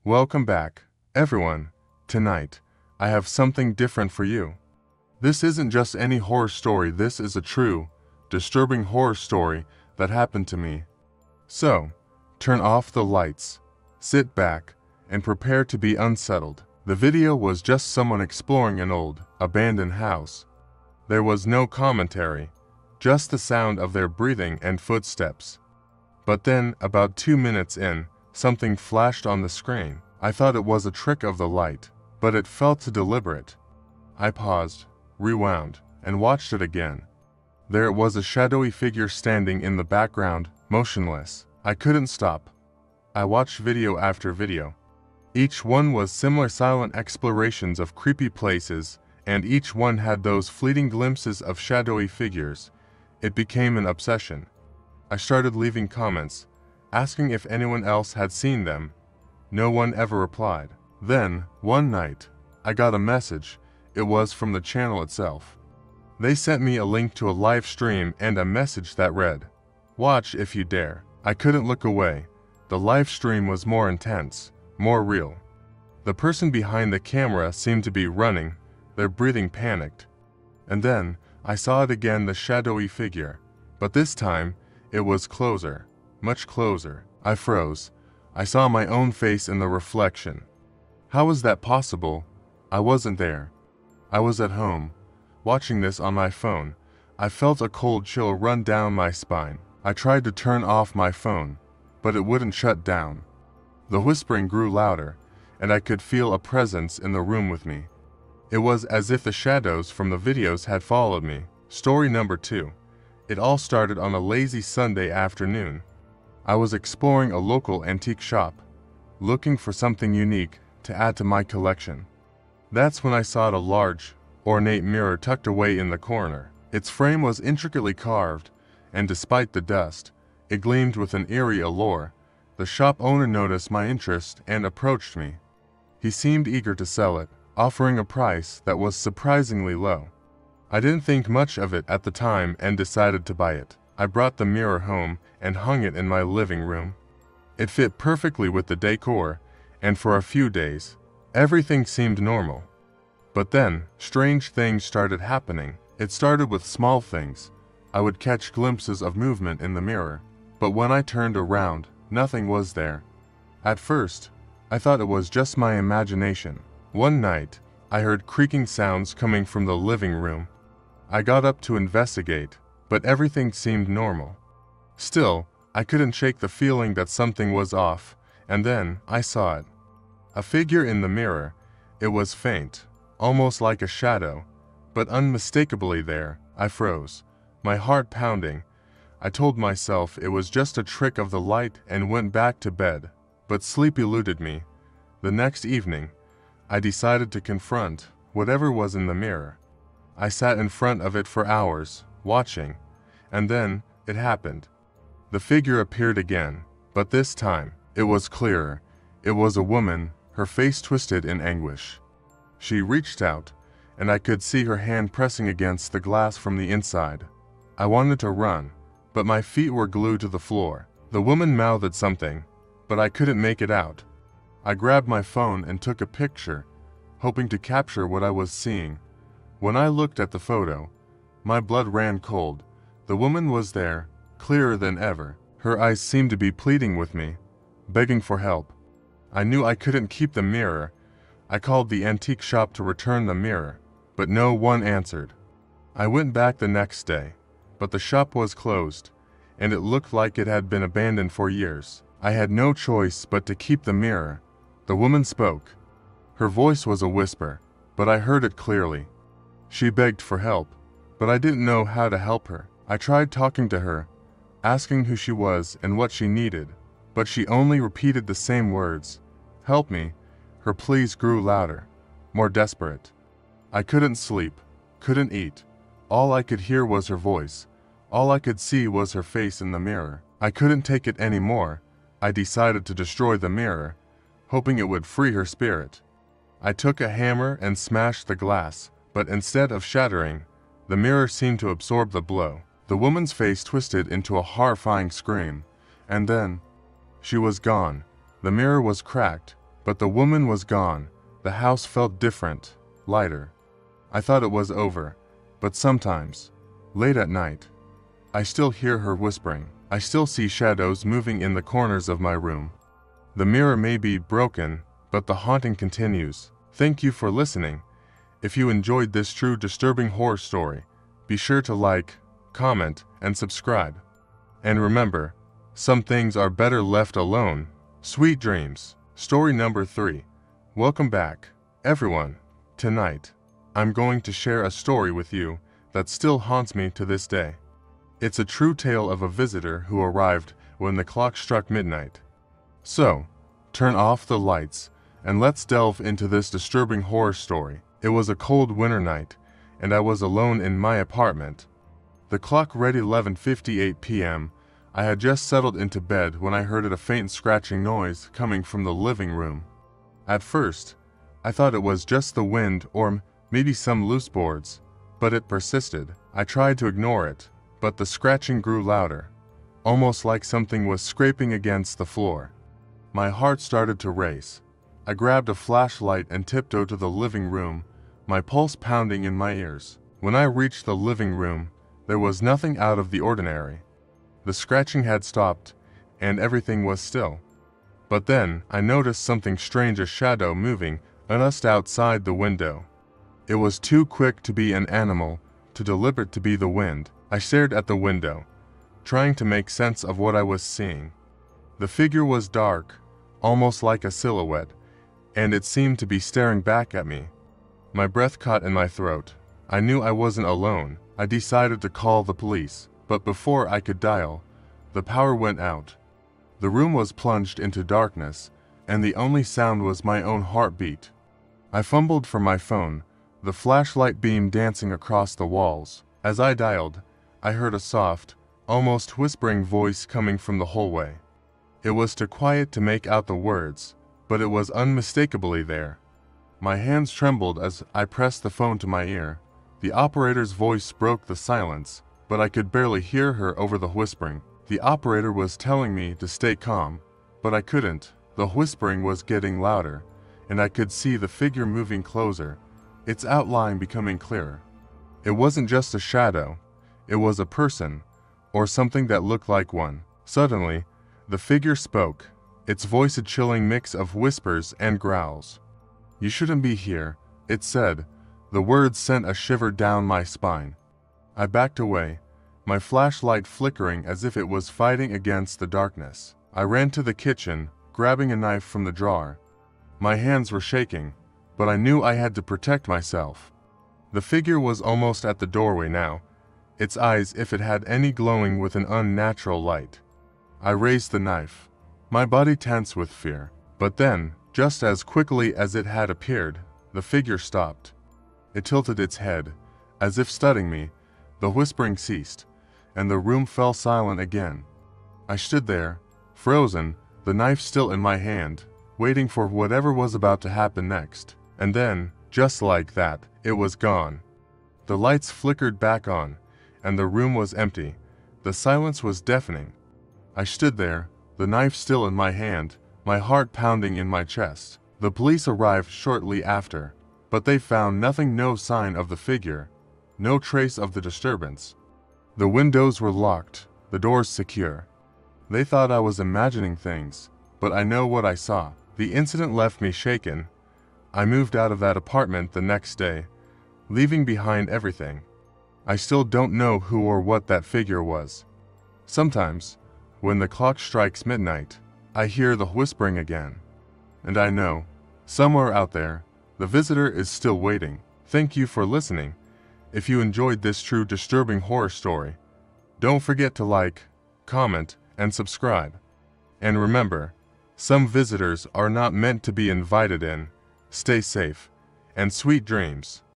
Welcome back, everyone. Tonight, I have something different for you. This isn't just any horror story, this is a true, disturbing horror story that happened to me. So, turn off the lights, sit back, and prepare to be unsettled. The video was just someone exploring an old, abandoned house. There was no commentary, just the sound of their breathing and footsteps. But then, about 2 minutes in, something flashed on the screen. I thought it was a trick of the light, but it felt deliberate. I paused, rewound, and watched it again. There it was, a shadowy figure standing in the background, motionless. I couldn't stop. I watched video after video. Each one was similar silent explorations of creepy places, and each one had those fleeting glimpses of shadowy figures. It became an obsession. I started leaving comments, asking if anyone else had seen them. No one ever replied. Then, one night, I got a message. It was from the channel itself. They sent me a link to a live stream and a message that read, "Watch if you dare." I couldn't look away. The live stream was more intense, more real. The person behind the camera seemed to be running, their breathing panicked. And then, I saw it again, the shadowy figure. But this time, it was closer, much closer. I froze. I saw my own face in the reflection. How was that possible? I wasn't there. I was at home, watching this on my phone. I felt a cold chill run down my spine. I tried to turn off my phone, but it wouldn't shut down. The whispering grew louder, and I could feel a presence in the room with me. It was as if the shadows from the videos had followed me. Story number 2. It all started on a lazy Sunday afternoon. I was exploring a local antique shop, looking for something unique to add to my collection. That's when I saw a large, ornate mirror tucked away in the corner. Its frame was intricately carved, and despite the dust, it gleamed with an eerie allure. The shop owner noticed my interest and approached me. He seemed eager to sell it, offering a price that was surprisingly low. I didn't think much of it at the time and decided to buy it. I brought the mirror home and hung it in my living room. It fit perfectly with the decor, and for a few days, everything seemed normal. But then, strange things started happening. It started with small things. I would catch glimpses of movement in the mirror, but when I turned around, nothing was there. At first, I thought it was just my imagination. One night, I heard creaking sounds coming from the living room. I got up to investigate, but everything seemed normal. Still, I couldn't shake the feeling that something was off, and then I saw it. A figure in the mirror. It was faint, almost like a shadow, but unmistakably there. I froze, my heart pounding. I told myself it was just a trick of the light and went back to bed, but sleep eluded me. The next evening, I decided to confront whatever was in the mirror. I sat in front of it for hours, watching, and then it happened. The figure appeared again, but this time, it was clearer. It was a woman, her face twisted in anguish. She reached out, and I could see her hand pressing against the glass from the inside. I wanted to run, but my feet were glued to the floor. The woman mouthed something, but I couldn't make it out. I grabbed my phone and took a picture, hoping to capture what I was seeing. When I looked at the photo, my blood ran cold. The woman was there, clearer than ever. Her eyes seemed to be pleading with me, begging for help. I knew I couldn't keep the mirror. I called the antique shop to return the mirror, but no one answered. I went back the next day, but the shop was closed, and it looked like it had been abandoned for years. I had no choice but to keep the mirror. The woman spoke. Her voice was a whisper, but I heard it clearly. She begged for help, but I didn't know how to help her. I tried talking to her, asking who she was and what she needed, but she only repeated the same words. "Help me." Her pleas grew louder, more desperate. I couldn't sleep, couldn't eat. All I could hear was her voice. All I could see was her face in the mirror. I couldn't take it anymore. I decided to destroy the mirror, hoping it would free her spirit. I took a hammer and smashed the glass, but instead of shattering, the mirror seemed to absorb the blow. The woman's face twisted into a horrifying scream, and then she was gone. The mirror was cracked, But the woman was gone. The house felt different, lighter. I thought it was over, but sometimes, late at night, I still hear her whispering. I still see shadows moving in the corners of my room. The mirror may be broken, but the haunting continues. Thank you for listening. If you enjoyed this true disturbing horror story, be sure to like, comment, and subscribe. And remember, some things are better left alone. Sweet dreams. Story number 3. Welcome back, everyone. Tonight, I'm going to share a story with you that still haunts me to this day. It's a true tale of a visitor who arrived when the clock struck midnight. So, turn off the lights and let's delve into this disturbing horror story. It was a cold winter night, and I was alone in my apartment. The clock read 11:58 p.m. I had just settled into bed when I heard a faint scratching noise coming from the living room. At first, I thought it was just the wind or maybe some loose boards, but it persisted. I tried to ignore it, but the scratching grew louder, almost like something was scraping against the floor. My heart started to race. I grabbed a flashlight and tiptoed to the living room, my pulse pounding in my ears. When I reached the living room, there was nothing out of the ordinary. The scratching had stopped, and everything was still. But then, I noticed something strange, a shadow moving just outside the window. It was too quick to be an animal, too deliberate to be the wind. I stared at the window, trying to make sense of what I was seeing. The figure was dark, almost like a silhouette, and it seemed to be staring back at me. My breath caught in my throat. I knew I wasn't alone. I decided to call the police, but before I could dial, the power went out. The room was plunged into darkness, and the only sound was my own heartbeat. I fumbled for my phone, the flashlight beam dancing across the walls. As I dialed, I heard a soft, almost whispering voice coming from the hallway. It was too quiet to make out the words, but it was unmistakably there. My hands trembled as I pressed the phone to my ear. The operator's voice broke the silence, but I could barely hear her over the whispering. The operator was telling me to stay calm, but I couldn't. The whispering was getting louder, and I could see the figure moving closer, its outline becoming clearer. It wasn't just a shadow, it was a person, or something that looked like one. Suddenly, the figure spoke, its voice a chilling mix of whispers and growls. "You shouldn't be here," it said. The words sent a shiver down my spine. I backed away, my flashlight flickering as if it was fighting against the darkness. I ran to the kitchen, grabbing a knife from the drawer. My hands were shaking, but I knew I had to protect myself. The figure was almost at the doorway now, its eyes, if it had any, glowing with an unnatural light. I raised the knife, my body tense with fear. But then, just as quickly as it had appeared, the figure stopped. It tilted its head, as if studying me. The whispering ceased, and the room fell silent again. I stood there, frozen, the knife still in my hand, waiting for whatever was about to happen next. And then, just like that, it was gone. The lights flickered back on, and the room was empty. The silence was deafening. I stood there, the knife still in my hand, my heart pounding in my chest. The police arrived shortly after, but they found nothing, no sign of the figure, no trace of the disturbance. The windows were locked, the doors secure. They thought I was imagining things, but I know what I saw. The incident left me shaken. I moved out of that apartment the next day, leaving behind everything. I still don't know who or what that figure was. Sometimes, when the clock strikes midnight, I hear the whispering again. And I know, somewhere out there, the visitor is still waiting. Thank you for listening. If you enjoyed this true disturbing horror story, don't forget to like, comment, and subscribe. And remember, some visitors are not meant to be invited in. Stay safe, and sweet dreams.